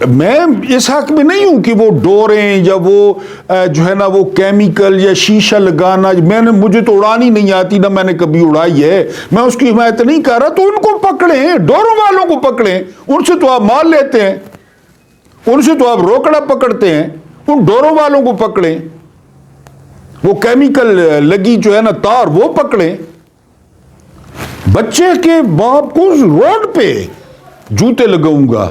میں اس حق میں نہیں ہوں کہ وہ ڈوریں یا وہ جو ہے نا وہ کیمیکل یا شیشہ لگانا، مجھے تو اڑانی نہیں آتی، نہ میں نے کبھی اڑائی ہے، میں اس کی حمایت نہیں کر رہا۔ تو ان کو پکڑیں، ڈوروں والوں کو پکڑیں، ان سے تو آپ مال لیتے ہیں، ان سے تو آپ روکڑا پکڑتے ہیں، ان ڈوروں والوں کو پکڑیں، وہ کیمیکل لگی جو ہے نا تار وہ پکڑیں۔ بچے کے باپ کو روڈ پہ جوتے لگاؤں گا،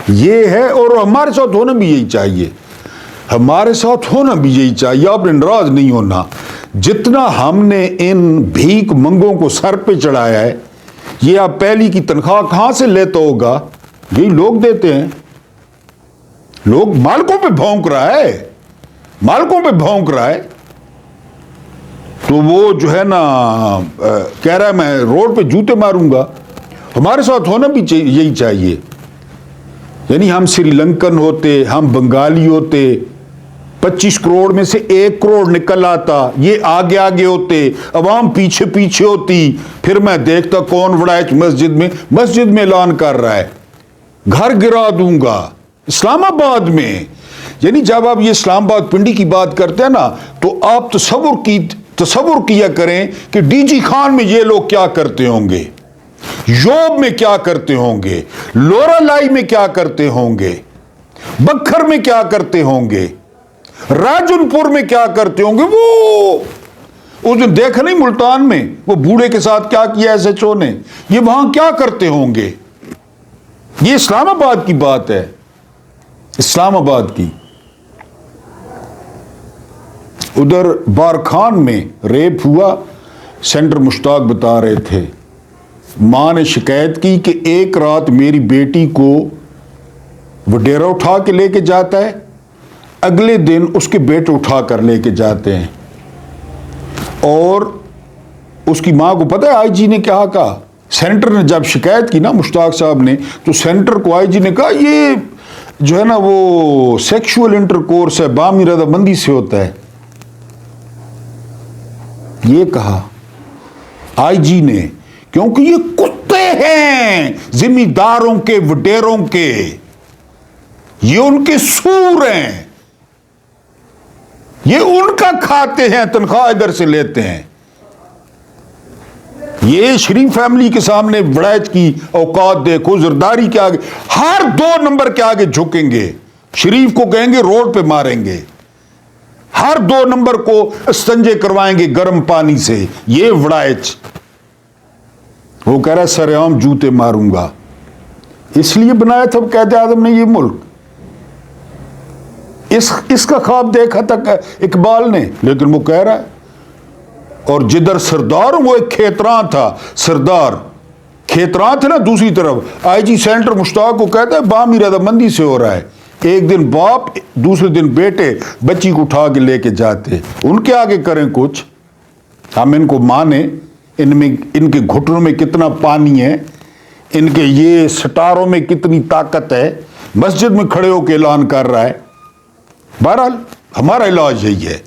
یہ ہے۔ اور ہمارے ساتھ ہونا بھی یہی چاہیے، ہمارے ساتھ ہونا بھی یہی چاہیے۔ آپ نے ناراض نہیں ہونا، جتنا ہم نے ان بھیک منگوں کو سر پہ چڑھایا ہے، یہ آپ پہلی کی تنخواہ کہاں سے لیتا ہوگا؟ یہی لوگ دیتے ہیں۔ لوگ مالکوں پہ بھونک رہا ہے، مالکوں پہ بھونک رہا ہے، تو وہ جو ہے نا کہہ رہا ہے میں روڈ پہ جوتے ماروں گا۔ ہمارے ساتھ ہونا بھی یہی چاہیے، یعنی ہم سری لنکن ہوتے، ہم بنگالی ہوتے، 25 کروڑ میں سے 1 کروڑ نکل آتا، یہ آگے آگے ہوتے، عوام پیچھے پیچھے ہوتی، پھر میں دیکھتا کون وڑائچ مسجد میں اعلان کر رہا ہے گھر گرا دوں گا اسلام آباد میں۔ یعنی جب آپ یہ اسلام آباد پنڈی کی بات کرتے ہیں نا، تو آپ تصور کیا کریں کہ ڈی جی خان میں یہ لوگ کیا کرتے ہوں گے، یوب میں کیا کرتے ہوں گے، لورا لائی میں کیا کرتے ہوں گے، بکھر میں کیا کرتے ہوں گے، راجن پور میں کیا کرتے ہوں گے۔ وہ اس نے دیکھا نہیں ملتان میں وہ بوڑھے کے ساتھ کیا کیا ایس ایچ او نے، یہ وہاں کیا کرتے ہوں گے۔ یہ اسلام آباد کی بات ہے، اسلام آباد کی۔ ادھر بارکھان میں ریپ ہوا، سینٹر مشتاق بتا رہے تھے، ماں نے شکایت کی کہ ایک رات میری بیٹی کو وڈیرا اٹھا کے لے کے جاتا ہے، اگلے دن اس کے بیٹے اٹھا کر لے کے جاتے ہیں۔ اور اس کی ماں کو پتہ ہے آئی جی نے کیا کہا؟ سینٹر نے جب شکایت کی نا مشتاق صاحب نے، تو سینٹر کو آئی جی نے کہا یہ جو ہے نا وہ سیکشول انٹرکورس ہے، باہمی رضامندی سے ہوتا ہے، یہ کہا آئی جی نے، کیونکہ یہ کتے ہیں ذمہ داروں کے، وڈیروں کے، یہ ان کے سور ہیں، یہ ان کا کھاتے ہیں، تنخواہ ادھر سے لیتے ہیں۔ یہ شریف فیملی کے سامنے وڑائچ کی اوقات دیکھو، زرداری کے آگے، ہر 2 نمبر کے آگے جھکیں گے، شریف کو کہیں گے روڈ پہ ماریں گے، ہر 2 نمبر کو استنجے کروائیں گے گرم پانی سے۔ یہ وڑائچ، وہ کہہ رہا ہے سر عام جوتے ماروں گا۔ اس لیے بنایا تھا قائد اعظم نے یہ ملک، اس کا خواب دیکھا تھا اقبال نے، لیکن وہ کہہ رہا ہے۔ اور جدھر سردار وہ ایک کھیتراں تھا، سردار کھیتراں تھے نا، دوسری طرف آئی جی سینٹر مشتاق کو کہتا ہے باہمی رضامندی سے ہو رہا ہے، ایک دن باپ دوسرے دن بیٹے بچی کو اٹھا کے لے کے جاتے، ان کے آگے کریں کچھ، ہم ان کو مانیں، ان کے گھٹنوں میں کتنا پانی ہے، ان کے یہ سٹاروں میں کتنی طاقت ہے، مسجد میں کھڑے ہو کے اعلان کر رہا ہے۔ بہرحال ہمارا علاج یہی ہے،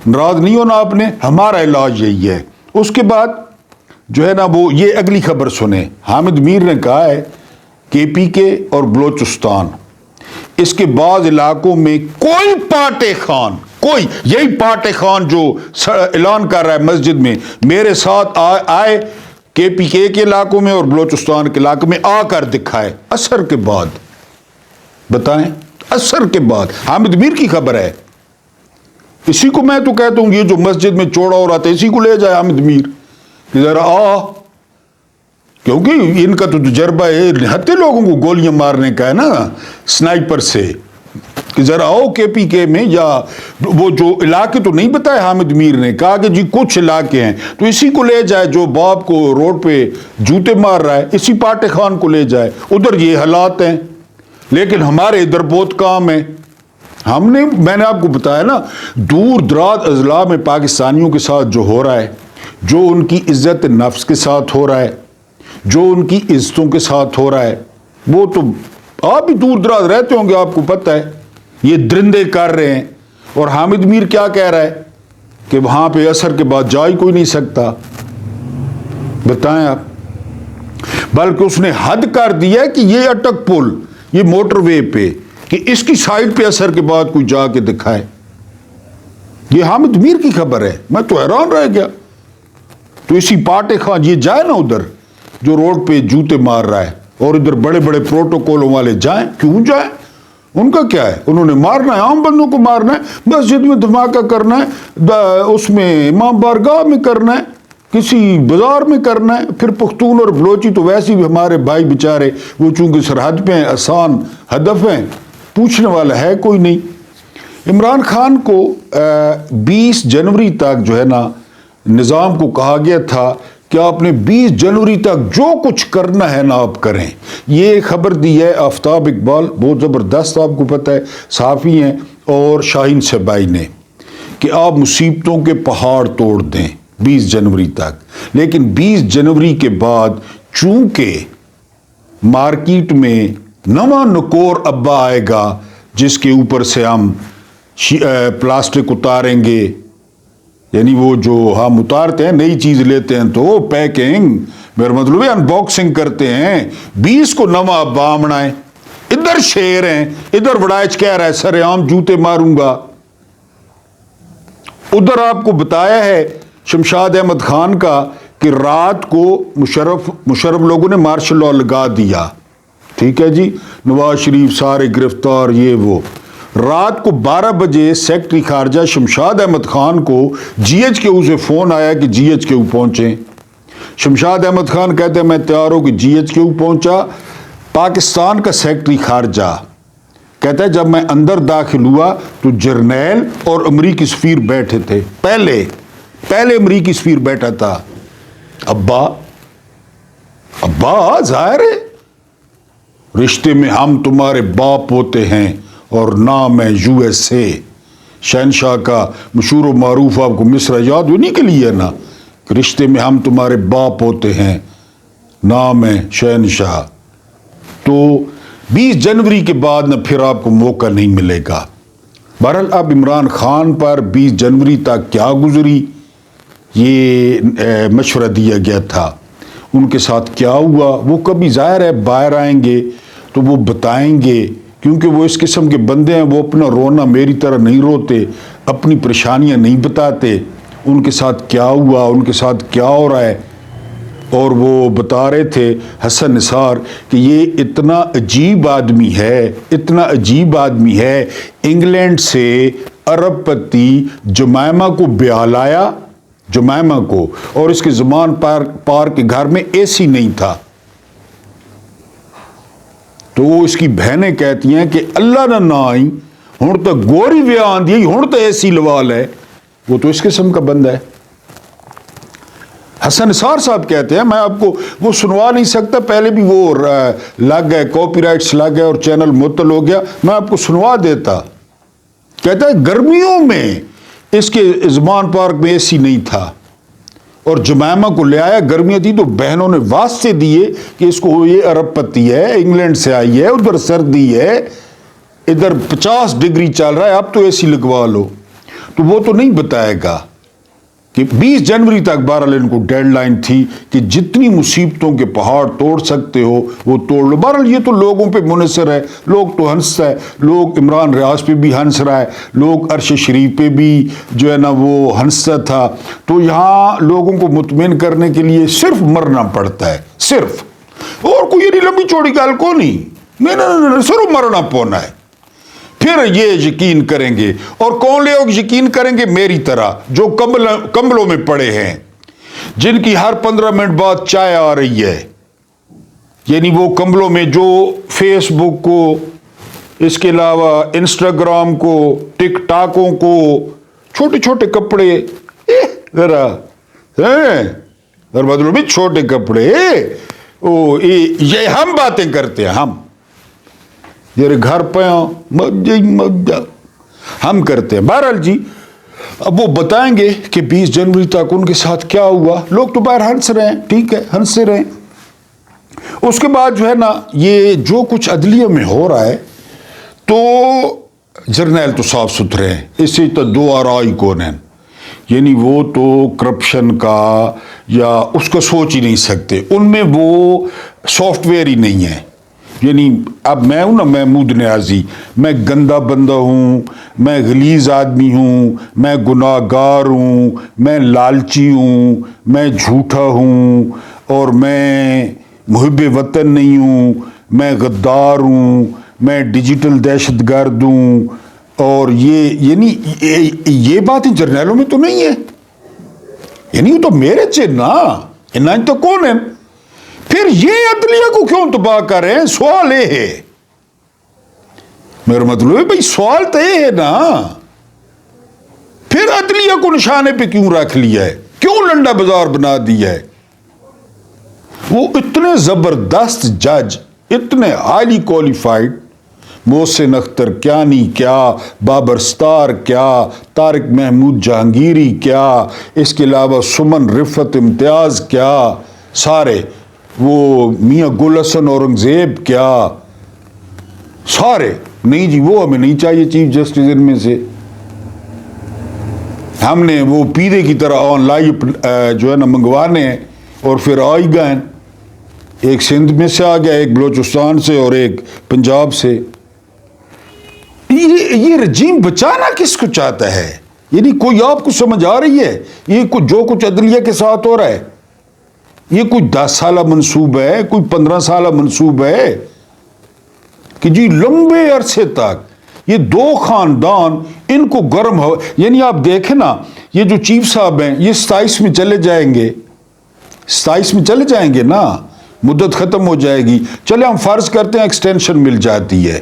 ناراض نہیں ہونا آپ نے، ہمارا علاج یہی ہے۔ اس کے بعد جو ہے نا وہ یہ اگلی خبر سنیں، حامد میر نے کہا ہے کے پی کے اور بلوچستان، اس کے بعض علاقوں میں کوئی پاٹے خان، کوئی یہی پاٹے خان جو اعلان کر رہا ہے مسجد میں میرے ساتھ آئے، کے پی کے علاقوں میں اور بلوچستان کے علاقے میں آ کر دکھائے، عصر کے بعد، بتائیں عصر کے بعد۔ حامد میر کی خبر ہے، اسی کو میں تو کہتا ہوں یہ جو مسجد میں چوڑا ہو رہا تھا اسی کو لے جائے حامد میر کہ ذرا کیونکہ ان کا تو تجربہ ہے نہتے لوگوں کو گولیاں مارنے کا ہے نا سنائپر سے، کہ ذرا آؤ کے پی کے میں، یا وہ جو علاقے تو نہیں بتائے حامد میر نے، کہا کہ جی کچھ علاقے ہیں، تو اسی کو لے جائے جو باپ کو روڈ پہ جوتے مار رہا ہے، اسی پاٹے خان کو لے جائے، ادھر یہ حالات ہیں۔ لیکن ہمارے ادھر بہت کام ہے، میں نے آپ کو بتایا نا، دور دراز اضلاع میں پاکستانیوں کے ساتھ جو ہو رہا ہے، جو ان کی عزت نفس کے ساتھ ہو رہا ہے، جو ان کی عزتوں کے ساتھ ہو رہا ہے، وہ تو آپ بھی دور دراز رہتے ہوں گے، آپ کو پتہ ہے، یہ درندے کر رہے ہیں۔ اور حامد میر کیا کہہ رہا ہے کہ وہاں پہ عصر کے بعد جا ہی کوئی نہیں سکتا، بتائیں آپ، بلکہ اس نے حد کر دیا کہ یہ اٹک پل یہ موٹر وے پہ کہ اس کی سائڈ پہ اثر کے بعد کوئی جا کے دکھائے. یہ حامد میر کی خبر ہے. میں تو حیران رہ گیا. تو اسی پاٹے خان یہ جائے نا ادھر جو روڈ پہ جوتے مار رہا ہے, اور ادھر بڑے بڑے پروٹوکولوں والے جائیں. کیوں جائیں؟ ان کا کیا ہے؟ انہوں نے مارنا ہے, عام بندوں کو مارنا ہے, مسجد میں دھماکہ کرنا ہے, اس میں امام بارگاہ میں کرنا ہے, کسی بازار میں کرنا ہے. پھر پختون اور بلوچی تو ویسے بھی ہمارے بھائی بیچارے, وہ چونکہ سرحد پہ ہیں, آسان ہدف ہیں, پوچھنے والا ہے کوئی نہیں. عمران خان کو 20 جنوری تک جو ہے نا نظام کو کہا گیا تھا کہ آپ نے 20 جنوری تک جو کچھ کرنا ہے نا آپ کریں. یہ خبر دی ہے آفتاب اقبال, بہت زبردست, آپ کو پتہ ہے صحافی ہیں, اور شاہین سبائی نے, کہ آپ مصیبتوں کے پہاڑ توڑ دیں 20 جنوری تک. لیکن 20 جنوری کے بعد چونکہ مارکیٹ میں نواں نکور ابا آئے گا جس کے اوپر سے ہم پلاسٹک اتاریں گے, یعنی وہ جو ہم اتارتے ہیں نئی چیز لیتے ہیں تو پیکنگ, میرا مطلب ہے ان باکسنگ کرتے ہیں. 20 کو نواں ابا آمنا ہے. ادھر شیر ہیں, ادھر وڑائچ کہہ رہا ہے سر عام جوتے ماروں گا. ادھر آپ کو بتایا ہے شمشاد احمد خان کا کہ رات کو مشرف لوگوں نے مارشل لا لگا دیا, ٹھیک ہے جی, نواز شریف سارے گرفتار, یہ وہ. رات کو 12 بجے سیکٹری خارجہ شمشاد احمد خان کو جی ایچ کے او سے فون آیا کہ جی ایچ کے او پہنچیں. شمشاد احمد خان کہتے ہیں میں تیار ہوں کہ جی ایچ کے او پہنچا. پاکستان کا سیکٹری خارجہ کہتا ہے جب میں اندر داخل ہوا تو جرنیل اور امریکی سفیر بیٹھے تھے. پہلے امریکی سفیر بیٹھا تھا. ابا ظاہر ہے رشتے میں ہم تمہارے باپ ہوتے ہیں اور نام ہے یو ایس اے. شہنشاہ کا مشہور و معروف آپ کو مصرع یاد ہونے کے لیے نا, کہ رشتے میں ہم تمہارے باپ ہوتے ہیں, نام ہے شہنشاہ. تو 20 جنوری کے بعد نہ پھر آپ کو موقع نہیں ملے گا. بہرحال اب عمران خان پر 20 جنوری تک کیا گزری یہ مشورہ دیا گیا تھا. ان کے ساتھ کیا ہوا وہ کبھی ظاہر ہے باہر آئیں گے تو وہ بتائیں گے, کیونکہ وہ اس قسم کے بندے ہیں, وہ اپنا رونا میری طرح نہیں روتے, اپنی پریشانیاں نہیں بتاتے. ان کے ساتھ کیا ہوا, ان کے ساتھ کیا ہو رہا ہے. اور وہ بتا رہے تھے حسن نثار کہ یہ اتنا عجیب آدمی ہے, انگلینڈ سے ارب پتی جمائمہ کو بیاہ لایا, جمائمہ کو, اور اس کے زمان پار کے گھر میں اے سی نہیں تھا. تو وہ اس کی بہنیں کہتی ہیں کہ اللہ نہ آئی ہوں تو گوری ویا آندھی ہوں تو اے سی لوا لے. وہ تو اس قسم کا بندہ ہے. حسن نثار صاحب کہتے ہیں, میں آپ کو وہ سنوا نہیں سکتا, پہلے بھی وہ لگ گئے, کاپی رائٹس لگ گئے اور چینل معطل ہو گیا, میں آپ کو سنوا دیتا. کہتا ہے گرمیوں میں اس کے زمان پارک میں اے سی نہیں تھا اور جمائمہ کو لے آیا, گرمیاں تھی تو بہنوں نے واسطے دیے کہ اس کو یہ ارب پتی ہے, انگلینڈ سے آئی ہے, ادھر سردی ہے, ادھر 50 ڈگری چل رہا ہے, اب تو اے سی لگوا لو. تو وہ تو نہیں بتائے گا کہ 20 جنوری تک بہرحال ان کو ڈیڈ لائن تھی کہ جتنی مصیبتوں کے پہاڑ توڑ سکتے ہو وہ توڑ لو. بہرحال یہ تو لوگوں پہ منحصر ہے, لوگ تو ہنستا ہے, لوگ عمران ریاض پہ بھی ہنس رہا ہے, لوگ عرش شریف پہ بھی جو ہے نا وہ ہنستا تھا. تو یہاں لوگوں کو مطمئن کرنے کے لیے صرف مرنا پڑتا ہے, صرف, اور کوئی یہ لمبی چوڑی گال کو نہیں, صرف مرنا پونا ہے. پھر یہ یقین کریں گے. اور کون لوگ یقین کریں گے؟ میری طرح جو کمبلوں میں پڑے ہیں, جن کی ہر 15 منٹ بعد چائے آ رہی ہے, یعنی وہ کمبلوں میں جو فیس بک کو, اس کے علاوہ انسٹاگرام کو, ٹک ٹاکوں کو, چھوٹے چھوٹے کپڑے, ذرا مطلب بھی چھوٹے کپڑے, یہ ہم باتیں کرتے ہیں, ہم یہ گھر پہ ہم کرتے ہیں. بہرحال جی اب وہ بتائیں گے کہ 20 جنوری تک ان کے ساتھ کیا ہوا. لوگ تو باہر ہنس رہے ہیں, ٹھیک ہے, ہنستے رہیں. اس کے بعد جو ہے نا یہ جو کچھ عدلیہ میں ہو رہا ہے, تو جرنیل تو صاف ستھرے ہیں, اسی تو دو آرائی کون ہیں, یعنی وہ تو کرپشن کا یا اس کا سوچ ہی نہیں سکتے, ان میں وہ سافٹ ویئر ہی نہیں ہے. یعنی اب میں ہوں نا محمود نیازی، میں گندا بندہ ہوں، میں غلیظ آدمی ہوں، میں گناہ گار ہوں، میں لالچی ہوں، میں جھوٹا ہوں، اور میں محب وطن نہیں ہوں، میں غدار ہوں، میں ڈیجیٹل دہشت گرد ہوں، اور یعنی یہ باتیں جرنیلوں میں تو نہیں ہے، یعنی وہ تو میرے سے نا تو کون ہے؟ پھر یہ عدلیہ کو کیوں تباہ کر رہے ہیں؟ سوال یہ ہے، میرا مطلب ہے بھائی سوال تو یہ ہے نا، پھر عدلیہ کو نشانے پہ کیوں رکھ لیا ہے؟ کیوں لنڈا بازار بنا دیا ہے؟ وہ اتنے زبردست جج، اتنے ہائیلی کوالیفائڈ، محسن اختر کیانی کیا، بابر ستار کیا، طارق محمود جہانگیری کیا، اس کے علاوہ سمن رفت امتیاز کیا، سارے وہ میاں گل حسن اورنگزیب کیا، سارے نہیں جی وہ ہمیں نہیں چاہیے چیف جسٹس ان میں سے، ہم نے وہ پیدے کی طرح آن لائن جو ہے نا منگوانے ہیں، اور پھر آئی گئے، ایک سندھ میں سے آ گیا، ایک بلوچستان سے اور ایک پنجاب سے۔ یہ رجیم بچانا کس کو چاہتا ہے؟ یعنی کوئی آپ کو سمجھ آ رہی ہے یہ جو کچھ عدلیہ کے ساتھ ہو رہا ہے؟ یہ کوئی 10 سالہ منصوب ہے، کوئی 15 سالہ منصوب ہے کہ جی لمبے عرصے تک یہ دو خاندان ان کو گرم ہو، یعنی آپ دیکھیں نا یہ جو چیف صاحب ہیں یہ 27 میں چلے جائیں گے، 27 میں چلے جائیں گے نا، مدت ختم ہو جائے گی، چلے ہم فرض کرتے ہیں ایکسٹینشن مل جاتی ہے،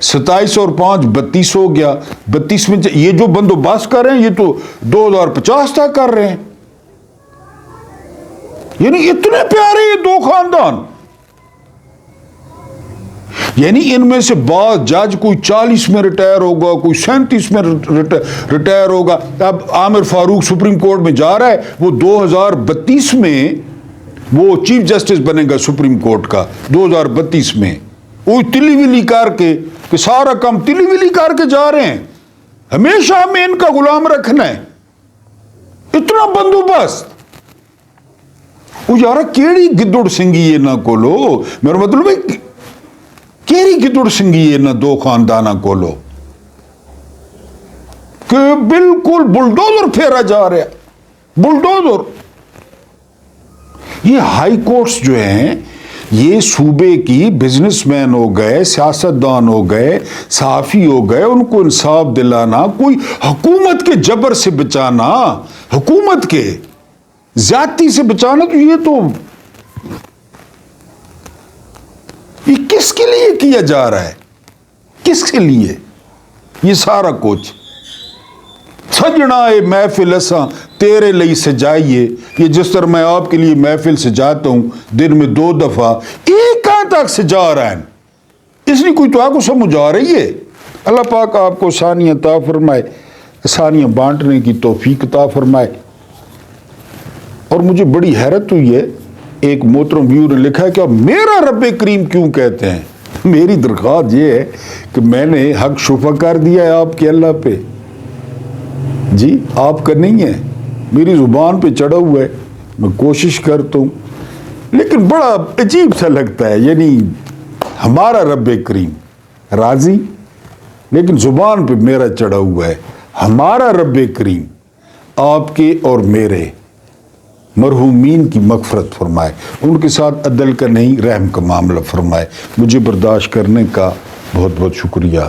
27 اور 5 32 ہو گیا، 32 میں یہ جو بندوبست کر رہے ہیں یہ تو 2050 تک کر رہے ہیں، یعنی اتنے پیارے یہ دو خاندان، یعنی ان میں سے بعض جج کوئی 40 میں ریٹائر ہوگا، کوئی 37 میں ریٹائر ہوگا۔ اب عامر فاروق سپریم کورٹ میں جا رہا ہے، وہ 2032 میں وہ چیف جسٹس بنے گا سپریم کورٹ کا، 2032 میں وہ تلی ولی کر کے کہ سارا کام تلی ولی کر کے جا رہے ہیں، ہمیشہ ہمیں ان کا غلام رکھنا ہے، اتنا بندوبست۔ وہ یارا کیڑی گدڑ سنگھی ہے نہ کولو، میرا مطلب ہے کیڑی گدڑ سنگھی ہے نہ دو خاندانہ کولو کہ بالکل بلڈوزر پھیرا جا رہا ہے، بلڈوزر۔ یہ ہائی کورٹس جو ہیں یہ صوبے کی بزنس مین ہو گئے، سیاستدان ہو گئے، صحافی ہو گئے، ان کو انصاف دلانا، کوئی حکومت کے جبر سے بچانا، حکومت کے زیادتی سے بچانا، تو یہ کس کے لیے کیا جا رہا ہے؟ کس کے لیے یہ سارا کچھ؟ سجنا اے محفل اساں تیرے لئی سجائیے، یہ جس طرح میں آپ کے لیے محفل سجاتا ہوں دن میں 2 دفعہ، ایک کہاں تک سجا رہا ہے؟ اس لیے کوئی تو آپ کو سمجھ آ رہی ہے؟ اللہ پاک آپ کو آسانیاں عطا فرمائے، آسانیاں بانٹنے کی توفیق عطا فرمائے۔ اور مجھے بڑی حیرت ہوئی ہے، ایک محترم ویو نے لکھا ہے کہ آپ میرا رب کریم کیوں کہتے ہیں؟ میری درخواست یہ ہے کہ میں نے حق شفا کر دیا ہے آپ کے اللہ پہ، جی آپ کا نہیں ہے، میری زبان پہ چڑھا ہوا ہے، میں کوشش کرتا ہوں، لیکن بڑا عجیب سا لگتا ہے، یعنی ہمارا رب کریم راضی، لیکن زبان پہ میرا چڑھا ہوا ہے، ہمارا رب کریم آپ کے اور میرے مرحومین کی مغفرت فرمائے، ان کے ساتھ عدل کا نہیں رحم کا معاملہ فرمائے۔ مجھے برداشت کرنے کا بہت بہت شکریہ۔